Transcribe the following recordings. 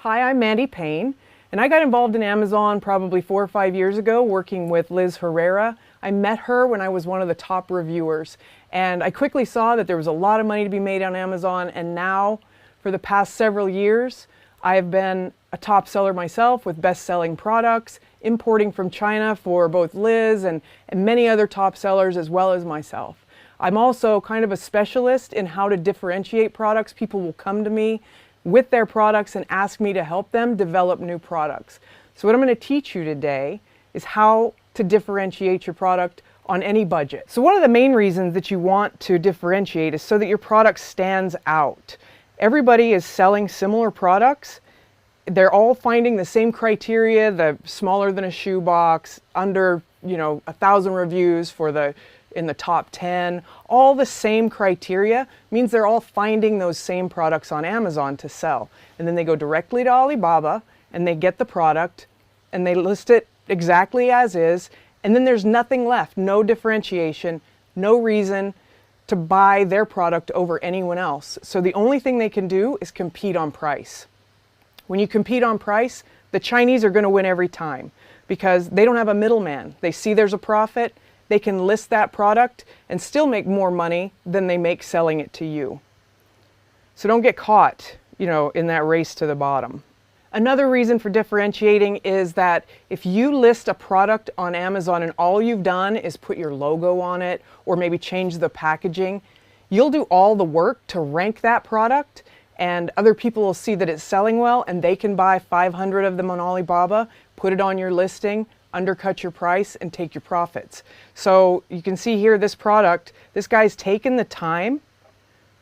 Hi, I'm Mandy Payne, and I got involved in Amazon probably 4 or 5 years ago working with Liz Herrera. I met her when I was one of the top reviewers, and I quickly saw that there was a lot of money to be made on Amazon, and now, for the past several years, I have been a top seller myself with best-selling products, importing from China for both Liz and many other top sellers as well as myself. I'm also kind of a specialist in how to differentiate products. People will come to me with their products and ask me to help them develop new products. So what I'm going to teach you today is how to differentiate your product on any budget. So one of the main reasons that you want to differentiate is so that your product stands out. Everybody is selling similar products. They're all finding the same criteria, the smaller than a shoebox, under 1,000 reviews in the top 10, all the same criteria means they're all finding those same products on Amazon to sell. And then they go directly to Alibaba and they get the product and they list it exactly as is, and then there's nothing left, no differentiation, no reason to buy their product over anyone else. So the only thing they can do is compete on price. When you compete on price, the Chinese are going to win every time because they don't have a middleman. They see there's a profit, they can list that product and still make more money than they make selling it to you. So don't get caught, in that race to the bottom. Another reason for differentiating is that if you list a product on Amazon and all you've done is put your logo on it or maybe change the packaging, you'll do all the work to rank that product, and other people will see that it's selling well and they can buy 500 of them on Alibaba, put it on your listing, undercut your price, and take your profits. So you can see here this product, this guy's taken the time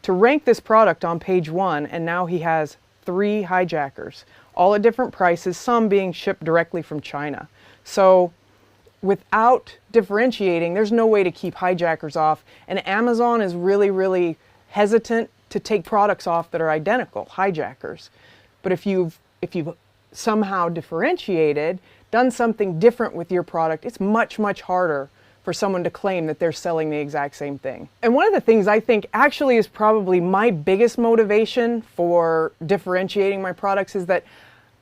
to rank this product on page 1, and now he has 3 hijackers, all at different prices, some being shipped directly from China. So without differentiating, there's no way to keep hijackers off, and Amazon is really, really hesitant to take products off that are identical, hijackers. But if you've somehow differentiated, done something different with your product, it's much, much harder for someone to claim that they're selling the exact same thing. And one of the things I think actually is probably my biggest motivation for differentiating my products is that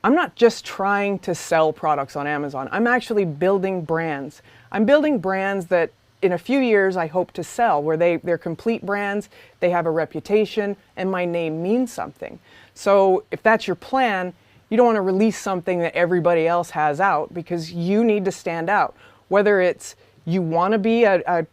I'm not just trying to sell products on Amazon. I'm actually building brands. I'm building brands that in a few years I hope to sell, where they're complete brands, they have a reputation, and my name means something. So if that's your plan, you don't want to release something that everybody else has out, because you need to stand out. Whether it's you want to be a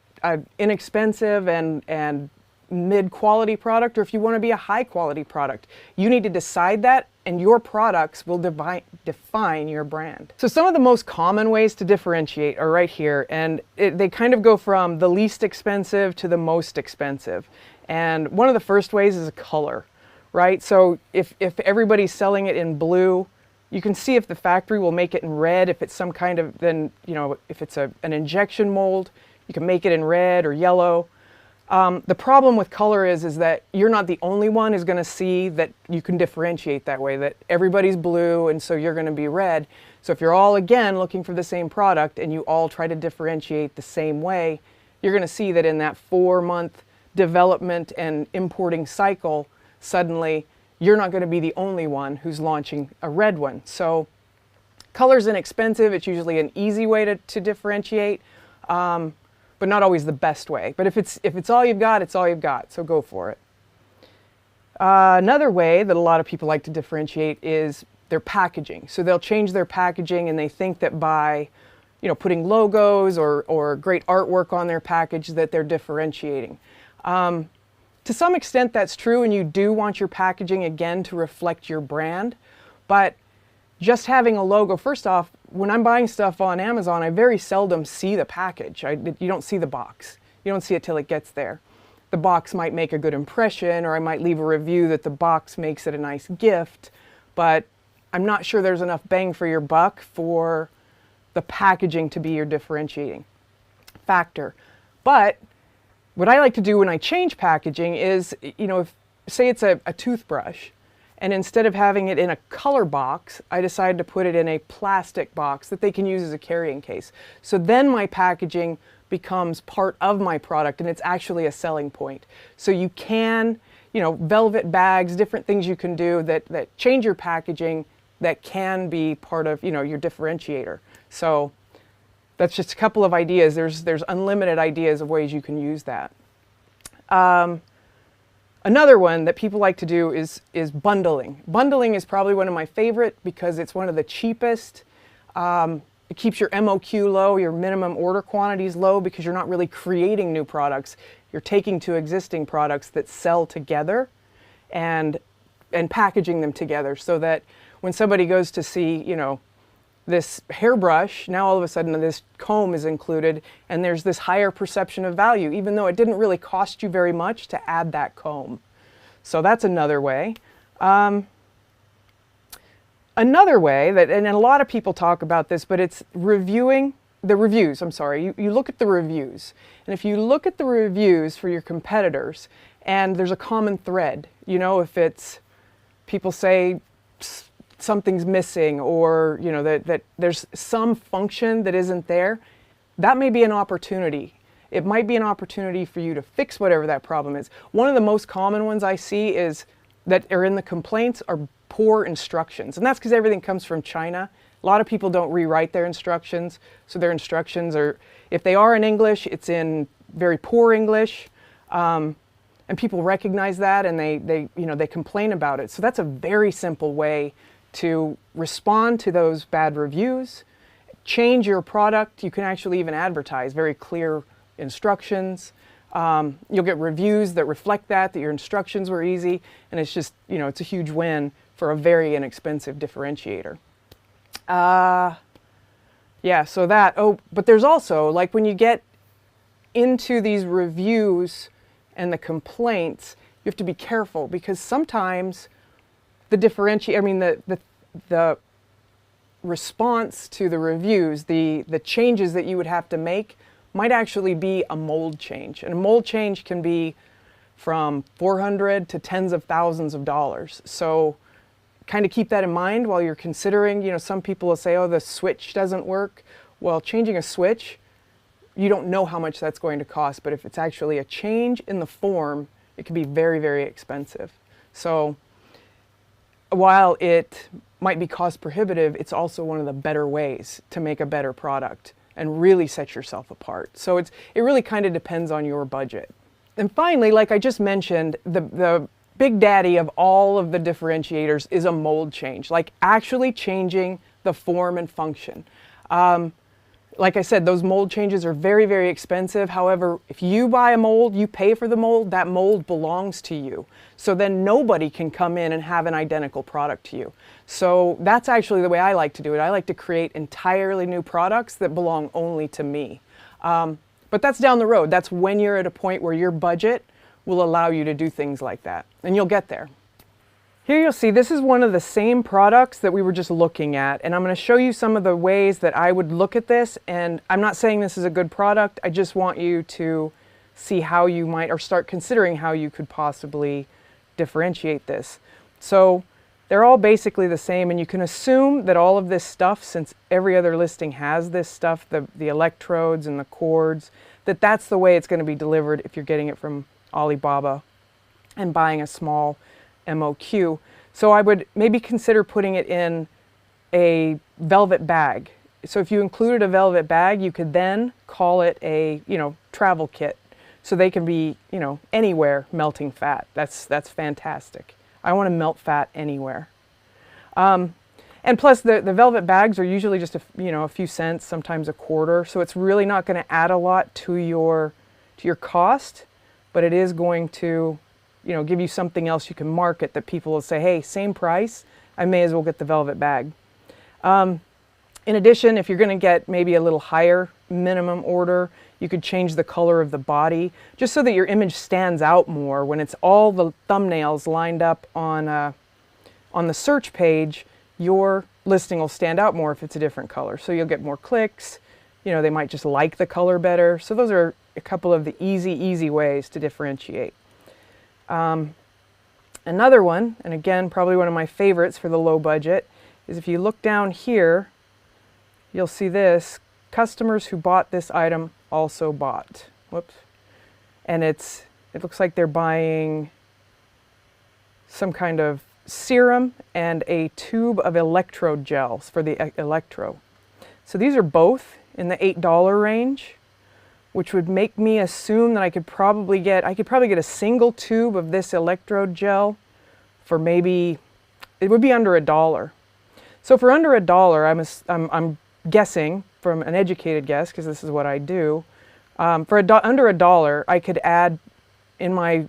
inexpensive and mid-quality product, or if you want to be a high-quality product, you need to decide that, and your products will define your brand. So some of the most common ways to differentiate are right here, and they kind of go from the least expensive to the most expensive. And one of the first ways is a color. Right? So if everybody's selling it in blue, you can see if the factory will make it in red. If it's some kind of, if it's an injection mold, you can make it in red or yellow. The problem with color is that you're not the only one who's going to see that you can differentiate that way, that everybody's blue and so you're going to be red. So if you're all, again, looking for the same product and you all try to differentiate the same way, you're going to see that in that 4-month development and importing cycle, suddenly you're not going to be the only one who's launching a red one. So color's inexpensive. It's usually an easy way to differentiate, but not always the best way. But if it's all you've got, it's all you've got. So go for it. Another way that a lot of people like to differentiate is their packaging. So they'll change their packaging and they think that by putting logos or great artwork on their package that they're differentiating. To some extent that's true, and you do want your packaging again to reflect your brand, but just having a logo, first off, when I'm buying stuff on Amazon, I very seldom see the package. You don't see the box. You don't see it till it gets there. The box might make a good impression, or I might leave a review that the box makes it a nice gift, but I'm not sure there's enough bang for your buck for the packaging to be your differentiating factor. But what I like to do when I change packaging is, if say it's a toothbrush, and instead of having it in a color box, I decide to put it in a plastic box that they can use as a carrying case. So then my packaging becomes part of my product, and it's actually a selling point. So you can, velvet bags, different things you can do that change your packaging that can be part of, your differentiator. So that's just a couple of ideas. There's unlimited ideas of ways you can use that. Another one that people like to do is bundling. Bundling is probably one of my favorite because it's one of the cheapest. It keeps your MOQ low, your minimum order quantities low, because you're not really creating new products. You're taking two existing products that sell together and packaging them together so that when somebody goes to see, this hairbrush, now all of a sudden this comb is included and there's this higher perception of value, even though it didn't really cost you very much to add that comb. So that's another way. Another way that, and a lot of people talk about this, but it's reviewing the reviews. I'm sorry, you look at the reviews. And if you look at the reviews for your competitors and there's a common thread, if it's people say something's missing, or that there's some function that isn't there, that may be an opportunity. It might be an opportunity for you to fix whatever that problem is. One of the most common ones I see is that are in the complaints are poor instructions, and that's because everything comes from China. A lot of people don't rewrite their instructions, so their instructions are, if they are in English, it's in very poor English, and people recognize that and they complain about it. So that's a very simple way to respond to those bad reviews, change your product. You can actually even advertise very clear instructions. You'll get reviews that reflect that your instructions were easy, and it's just, it's a huge win for a very inexpensive differentiator. Yeah, so that, but there's also, like when you get into these reviews and the complaints, you have to be careful because sometimes the response to the reviews, the changes that you would have to make might actually be a mold change. And a mold change can be from $400 to tens of thousands of dollars. So kind of keep that in mind while you're considering, some people will say, oh, the switch doesn't work. Well, changing a switch, you don't know how much that's going to cost, but if it's actually a change in the form, it can be very, very expensive. So while it might be cost prohibitive, it's also one of the better ways to make a better product and really set yourself apart. So it really kind of depends on your budget. And finally, like I just mentioned, the big daddy of all of the differentiators is a mold change, like actually changing the form and function. Like I said, those mold changes are very, very expensive. However, if you buy a mold, you pay for the mold, that mold belongs to you. So then nobody can come in and have an identical product to you. So that's actually the way I like to do it. I like to create entirely new products that belong only to me. But that's down the road. That's when you're at a point where your budget will allow you to do things like that. And you'll get there. Here you'll see this is one of the same products that we were just looking at, and I'm going to show you some of the ways that I would look at this. And I'm not saying this is a good product, I just want you to see how you might, or start considering how you could possibly differentiate this. So they're all basically the same, and you can assume that all of this stuff, since every other listing has this stuff, the electrodes and the cords, that's the way it's going to be delivered if you're getting it from Alibaba and buying a small MOQ. So I would maybe consider putting it in a velvet bag. So if you included a velvet bag, you could then call it a, travel kit. So they can be, anywhere melting fat. That's fantastic. I want to melt fat anywhere. And plus the velvet bags are usually just a few cents, sometimes a quarter. So it's really not going to add a lot to your cost, but it is going to give you something else you can market that people will say, hey, same price, I may as well get the velvet bag. In addition, if you're going to get maybe a little higher minimum order, you could change the color of the body just so that your image stands out more. When it's all the thumbnails lined up on the search page, your listing will stand out more if it's a different color. So you'll get more clicks. They might just like the color better. So those are a couple of the easy ways to differentiate. Another one, and again, probably one of my favorites for the low budget, is if you look down here, you'll see this, customers who bought this item also bought. Whoops. And it looks like they're buying some kind of serum and a tube of electrode gels for the electro. So these are both in the $8 range, which would make me assume that I could probably get a single tube of this electrode gel for maybe, it would be under $1. So for under $1, I'm guessing, from an educated guess, because this is what I do, for under $1, I could add in my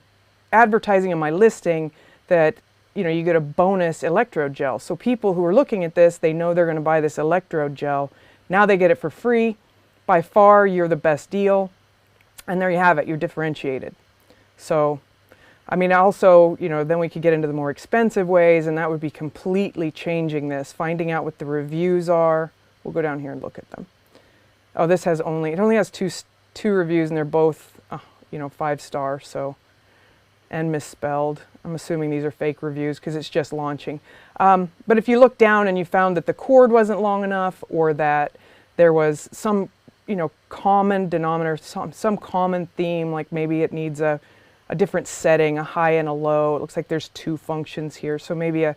advertising and my listing that, you know, you get a bonus electrode gel. So people who are looking at this, they know they're going to buy this electrode gel. Now they get it for free. By far, you're the best deal. And there you have it, you're differentiated. So, I mean, also, you know, then we could get into the more expensive ways, and that would be completely changing this, finding out what the reviews are. We'll go down here and look at them. Oh, this has only, it only has two reviews, and they're both, you know, 5-star, so, and misspelled. I'm assuming these are fake reviews because it's just launching. But if you look down and you found that the cord wasn't long enough, or that there was some, you know, common denominator, some common theme, like maybe it needs a different setting, a high and a low. It looks like there's 2 functions here, so maybe a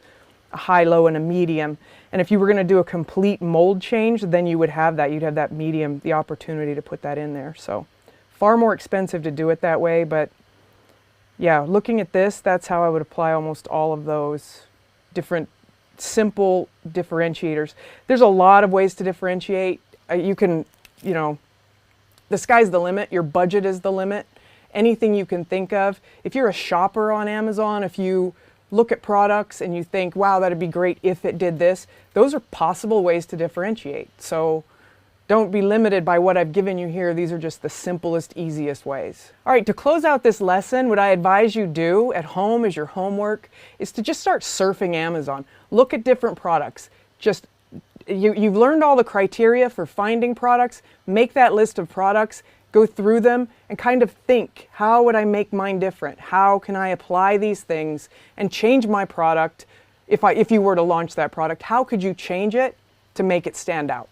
high, low, and a medium. And if you were going to do a complete mold change, then you would have that. You'd have that medium, the opportunity to put that in there. So far more expensive to do it that way, but yeah, looking at this, that's how I would apply almost all of those different simple differentiators. There's a lot of ways to differentiate. You can, you know, the sky's the limit. Your budget is the limit. Anything you can think of. If you're a shopper on Amazon, if you look at products and you think, wow, that'd be great if it did this, those are possible ways to differentiate. So don't be limited by what I've given you here. These are just the simplest, easiest ways. All right, to close out this lesson, what I advise you do at home as your homework is to just start surfing Amazon. Look at different products. Just you've learned all the criteria for finding products. Make that list of products, go through them, and kind of think, how would I make mine different? How can I apply these things and change my product? If you were to launch that product, how could you change it to make it stand out?